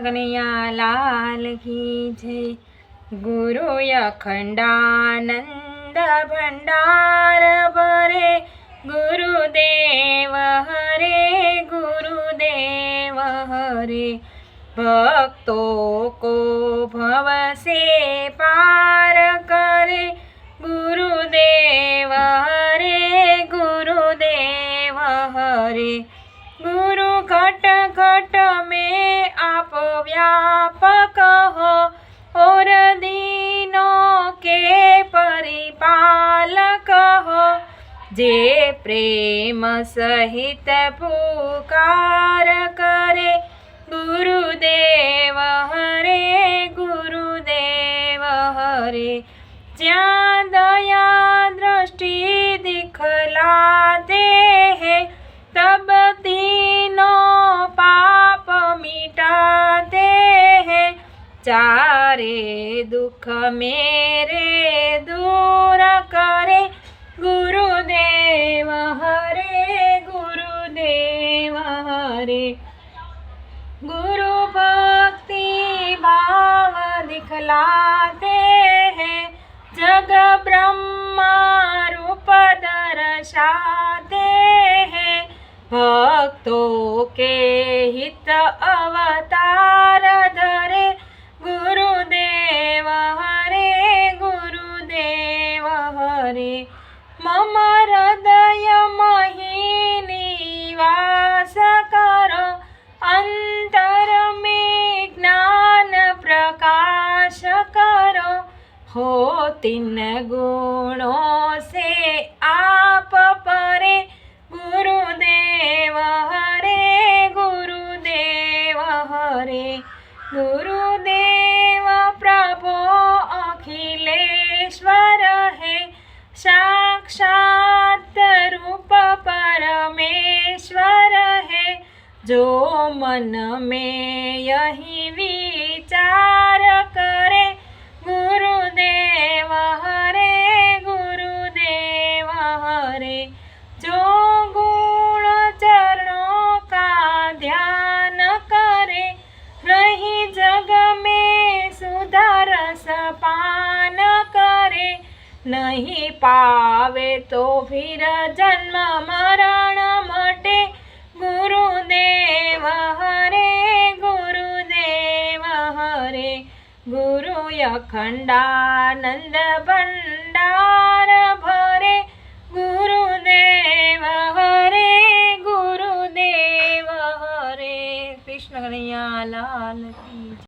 કનૈયા લાલ કી જય। ગુરુ અખંડાનંદ ભંડાર ભરે, ગુરુદેવ હરે गुरुदेव हरे। भक्तों को भव से पार करे, गुरुदेव हरे गुरुदेव हरे। गुरु घट घट में आप व्यापक हो, और दीनों के परिपालक हो। जे प्रेम सहित पुकार करे, गुरुदेव हरे गुरुदेव हरे। ज्યાં दया दृष्टि दिखलाते हैं, तब तीनों पाप मिटाते हैं। चारे दुख मेरे दूर करे, गुरुदेव हरे गुरुदेव हरे। गुरु भक्ति भाव दिखलाते हैं, जग ब्रह्मा रूप दर्शाते हैं। भक्तों के हित अवतार धरे, गुरुदेव हरे गुरुदेव हरे। मम हृदय मही निवास करो, अंतर में ज्ञान प्रकाश करो। हो तीन गुणों से आप परे, गुरुदेव हरे गुरुदेव हरे। गुरुदेव प्रभो अखिलेश्वर है, साक्षात रूप परमेश्वर है। जो मन में यही विचार करे, गुरुदेव हरे गुरुदेव हरे। जो गुण चरणों का ध्यान करे, रही जग में सुधा रस पान करे। नहीं पावे तो फिर जन्म मरण मटे, गुरुदेव हरे गुरुदेव हरे। गुरु अखंडानंद भंडार भरे, गुरुदेव हरे गुरुदेव हरे। कृष्ण कन्हैया लाल की।